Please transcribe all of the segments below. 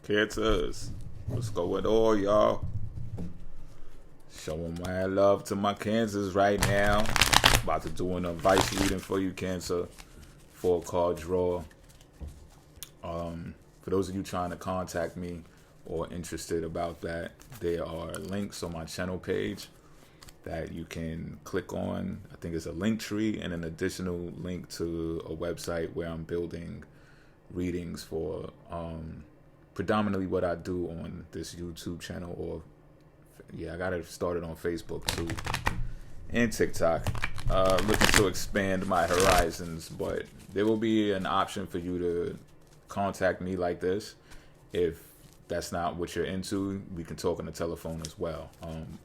Cancers, what's going on, y'all? Showing my love to my cancers right now. About to do an advice reading for you, Cancer. 4-card draw. For those of you trying to contact me or interested about that, there are links on my channel page that you can click on. I think it's a link tree and an additional link to a website where I'm building readings for predominantly what I do on this YouTube channel, or I got it started on Facebook too and TikTok. Looking to expand my horizons, but there will be an option for you to contact me like this. If that's not what you're into, we can talk on the telephone as well.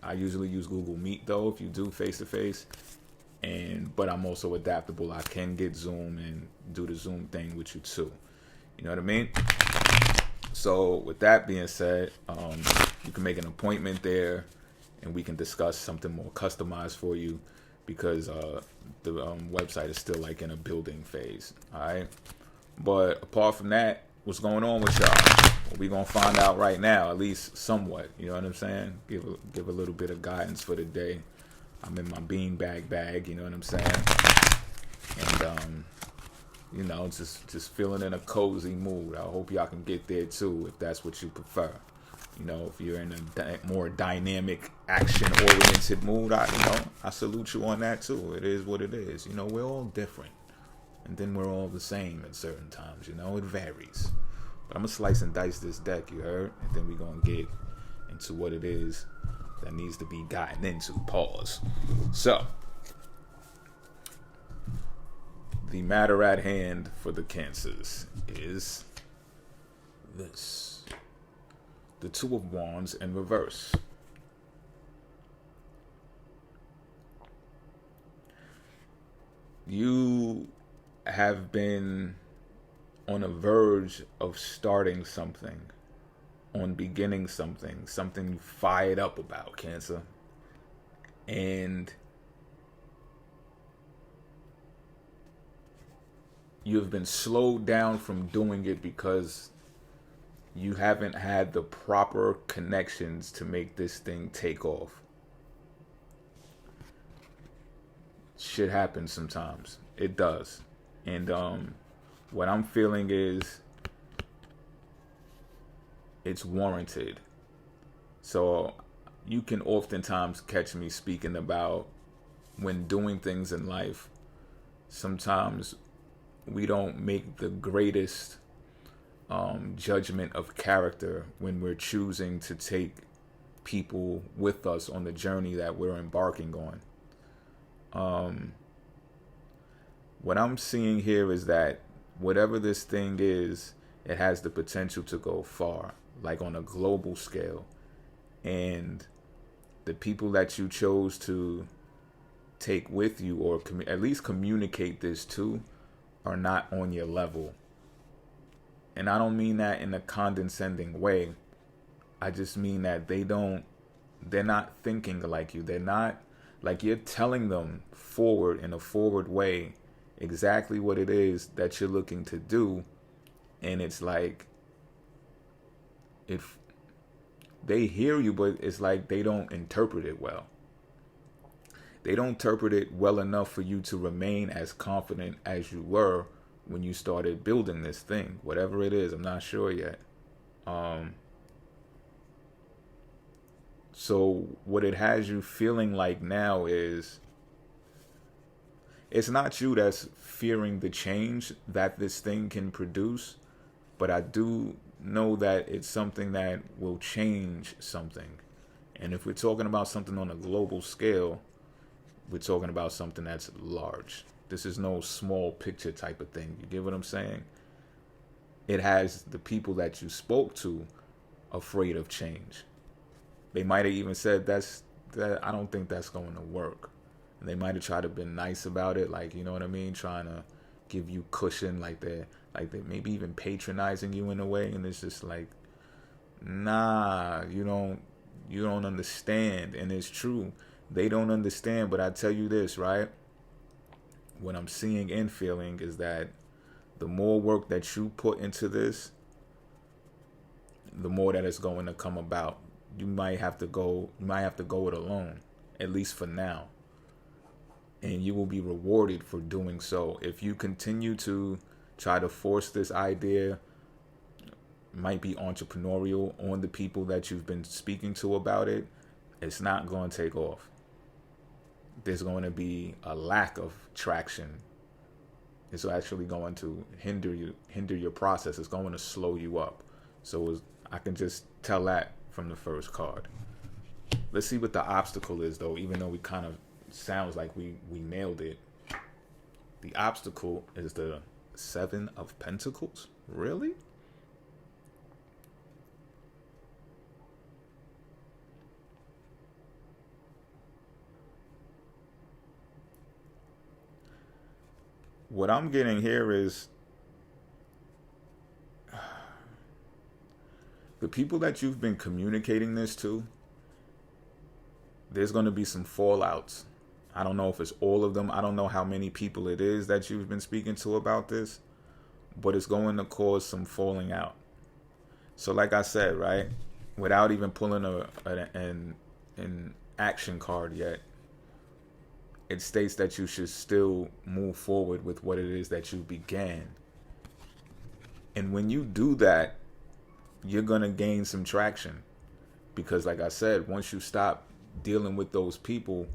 I usually use Google Meet though, if you do face to face, but I'm also adaptable. I can get Zoom and do the Zoom thing with you too. You know what I mean? So with that being said, you can make an appointment there and we can discuss something more customized for you, because the website is still like in a building phase. All right. But apart from that, what's going on with y'all? Well, we're going to find out right now, at least somewhat. You know what I'm saying? Give a little bit of guidance for the day. I'm in my beanbag bag, you know what I'm saying? And, just feeling in a cozy mood. I hope y'all can get there too, if that's what you prefer. You know, if you're in a more dynamic, action-oriented mood, I salute you on that too. It is what it is. You know, we're all different. And then we're all the same at certain times. You know, it varies. But I'm going to slice and dice this deck, you heard? And then we're going to get into what it is that needs to be gotten into. Pause. So, the matter at hand for the Cancers is this. The Two of Wands in reverse. You have been on a verge of starting something, on beginning something you fired up about, Cancer. And you have been slowed down from doing it because you haven't had the proper connections to make this thing take off. Shit happens sometimes. It does. And what I'm feeling is it's warranted. So you can oftentimes catch me speaking about when doing things in life, sometimes we don't make the greatest judgment of character when we're choosing to take people with us on the journey that we're embarking on. What I'm seeing here is that whatever this thing is, it has the potential to go far, like on a global scale. And the people that you chose to take with you, or at least communicate this to, are not on your level. And I don't mean that in a condescending way. I just mean that they're not thinking like you. They're not, like, you're telling them forward in a forward way exactly what it is that you're looking to do. And it's like, if they hear you, but it's like they don't interpret it well. They don't interpret it well enough for you to remain as confident as you were when you started building this thing, whatever it is. I'm not sure yet. So what it has you feeling like now is, it's not you that's fearing the change that this thing can produce, but I do know that it's something that will change something. And if we're talking about something on a global scale, we're talking about something that's large. This is no small picture type of thing. You get what I'm saying? It has the people that you spoke to afraid of change. They might have even said that I don't think that's going to work. And they might have tried to be nice about it, like, you know what I mean, trying to give you cushion, like they maybe even patronizing you in a way. And it's just like, nah, you don't understand. And it's true, they don't understand. But I tell you this, right? What I'm seeing and feeling is that the more work that you put into this, the more that it's going to come about. You might have to go it alone, at least for now. And you will be rewarded for doing so. If you continue to try to force this idea, might be entrepreneurial, on the people that you've been speaking to about it, it's not going to take off. There's going to be a lack of traction. It's actually going to hinder your process. It's going to slow you up. So I can just tell that from the first card. Let's see what the obstacle is, though, even though we kind of sounds like we nailed it. The obstacle is the Seven of Pentacles. Really? What I'm getting here is the people that you've been communicating this to, there's going to be some fallouts. I don't know if it's all of them. I don't know how many people it is that you've been speaking to about this, but it's going to cause some falling out. So like I said, right, without even pulling an action card yet, it states that you should still move forward with what it is that you began. And when you do that, you're going to gain some traction. Because like I said, once you stop dealing with those people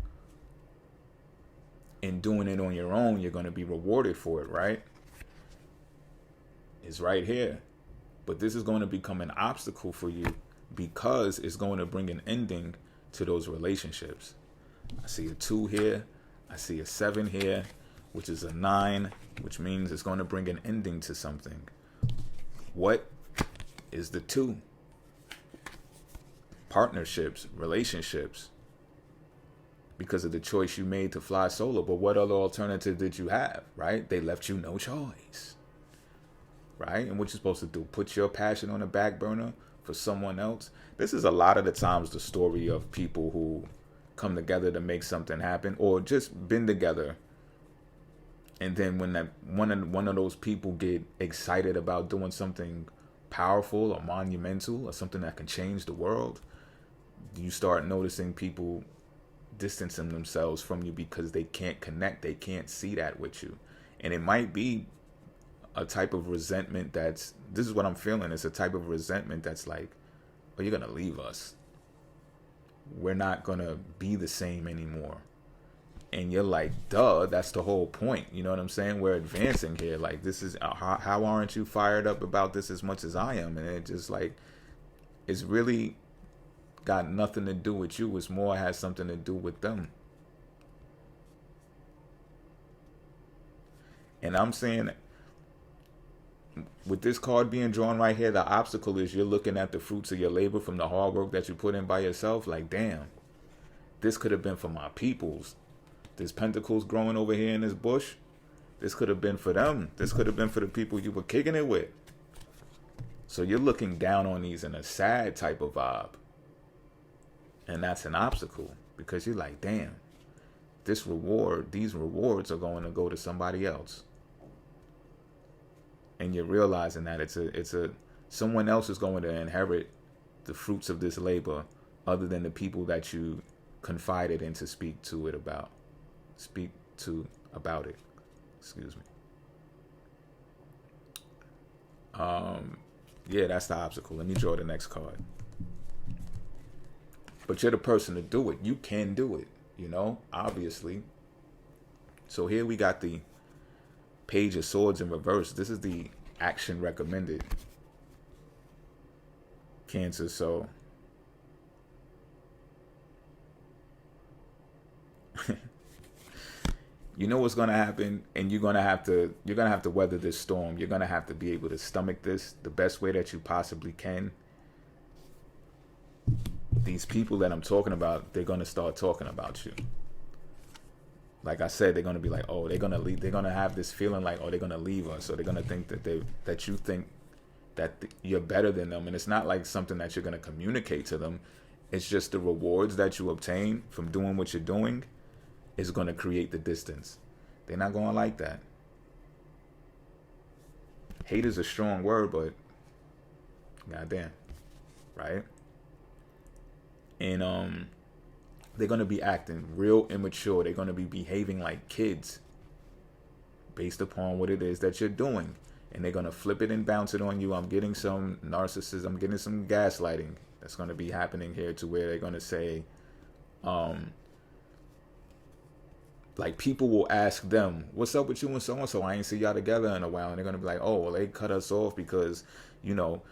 and doing it on your own, you're going to be rewarded for it, right? It's right here. But this is going to become an obstacle for you because it's going to bring an ending to those relationships. I see a 2 here. I see a 7 here, which is a 9, which means it's going to bring an ending to something. What is the 2? Partnerships, relationships, because of the choice you made to fly solo. But what other alternative did you have, right? They left you no choice, right? And what you're supposed to do, put your passion on the back burner for someone else. This is a lot of the times the story of people who come together to make something happen, or just been together, and then when that one of those people get excited about doing something powerful or monumental or something that can change the world, you start noticing people distancing themselves from you because they can't connect, they can't see that with you. And it might be a type of resentment this is what I'm feeling, it's a type of resentment that's like, oh, you're gonna leave us, we're not gonna be the same anymore. And you're like, duh, that's the whole point. You know what I'm saying? We're advancing here. Like, this is how aren't you fired up about this as much as I am? And it just like, it's really got nothing to do with you. It's more has something to do with them. And I'm saying, with this card being drawn right here, the obstacle is you're looking at the fruits of your labor from the hard work that you put in by yourself. Like, damn, this could have been for my peoples. This pentacles growing over here in this bush, this could have been for them. This could have been for the people you were kicking it with. So you're looking down on these in a sad type of vibe. And that's an obstacle because you're like, damn, these rewards are going to go to somebody else. And you're realizing that it's someone else is going to inherit the fruits of this labor other than the people that you confided in to speak to about it. Excuse me. Yeah, that's the obstacle. Let me draw the next card. But you're the person to do it. You can do it, obviously. So here we got the Page of Swords in reverse. This is the action recommended, Cancer. So you know what's gonna happen, and you're gonna have to weather this storm. You're gonna have to be able to stomach this the best way that you possibly can. These people that I'm talking about, they're gonna start talking about you. Like I said, they're gonna be like, oh, they're gonna leave. They're gonna have this feeling like, oh, they're gonna leave us. So they're gonna think that you think that you're better than them, and it's not like something that you're gonna communicate to them. It's just the rewards that you obtain from doing what you're doing is gonna create the distance. They're not gonna like that. Hate is a strong word, but goddamn, right? And they're gonna be acting real immature. They're gonna be behaving like kids based upon what it is that you're doing. And they're gonna flip it and bounce it on you. I'm getting some narcissism, I'm getting some gaslighting that's gonna be happening here, to where they're gonna say, like, people will ask them, what's up with you and so and so? I ain't see y'all together in a while. And they're gonna be like, oh, well, they cut us off because, you know,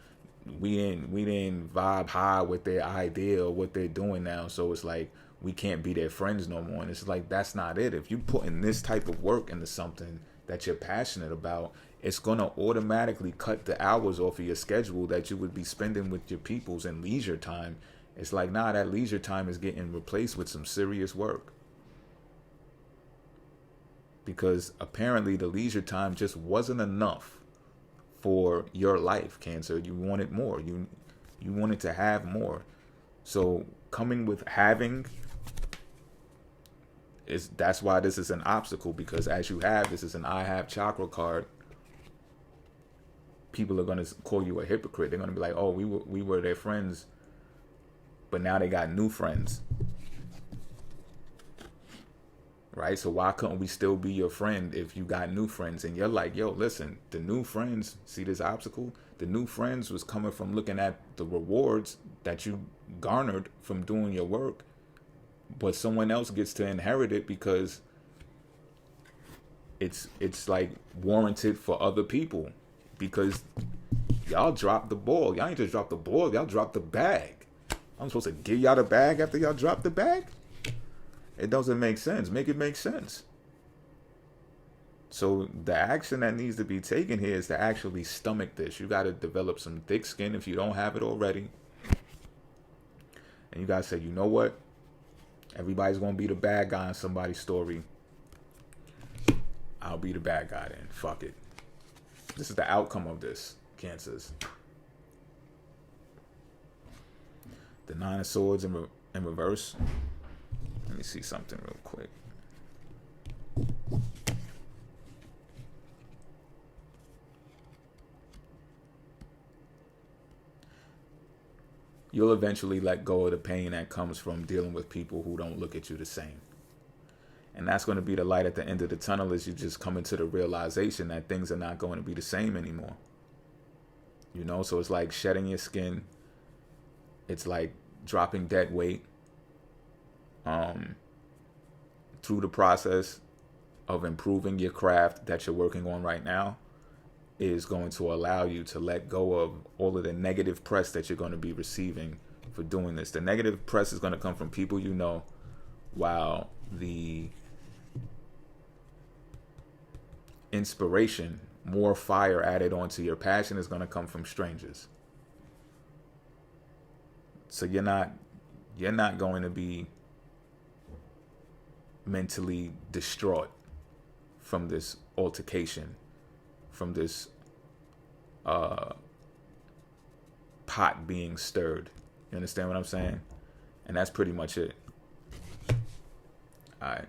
we didn't vibe high with their idea or what they're doing now. So it's like we can't be their friends no more. And it's like, that's not it. If you put in this type of work into something that you're passionate about, it's gonna automatically cut the hours off of your schedule that you would be spending with your peoples and leisure time. It's like, nah, that leisure time is getting replaced with some serious work. Because apparently the leisure time just wasn't enough for your life, Cancer. You wanted more. You wanted to have more. So coming with having, that's why this is an obstacle, because as you have, this is an I have chakra card. People are going to call you a hypocrite. They're going to be like, oh, we were their friends, but now they got new friends. Right? So why couldn't we still be your friend if you got new friends? And you're like, yo, listen, the new friends, see this obstacle? The new friends was coming from looking at the rewards that you garnered from doing your work, but someone else gets to inherit it because it's like warranted for other people, because y'all dropped the ball. Y'all ain't just dropped the ball, y'all dropped the bag. I'm supposed to give y'all the bag after y'all dropped the bag? It doesn't make sense. Make it make sense. So the action that needs to be taken here is to actually stomach this. You got to develop some thick skin if you don't have it already. And you got to say, you know what? Everybody's going to be the bad guy in somebody's story. I'll be the bad guy then. Fuck it. This is the outcome of this, Cancers. The Nine of Swords in reverse. Let me see something real quick. You'll eventually let go of the pain that comes from dealing with people who don't look at you the same. And that's going to be the light at the end of the tunnel, as you just come into the realization that things are not going to be the same anymore. You know, so it's like shedding your skin. It's like dropping dead weight. Through the process of improving your craft that you're working on right now, is going to allow you to let go of all of the negative press that you're going to be receiving for doing this. The negative press is going to come from people you know, while the inspiration, more fire added onto your passion, is going to come from strangers. So you're not going to be mentally distraught from this altercation, from this pot being stirred. You understand what I'm saying? And that's pretty much it. All right.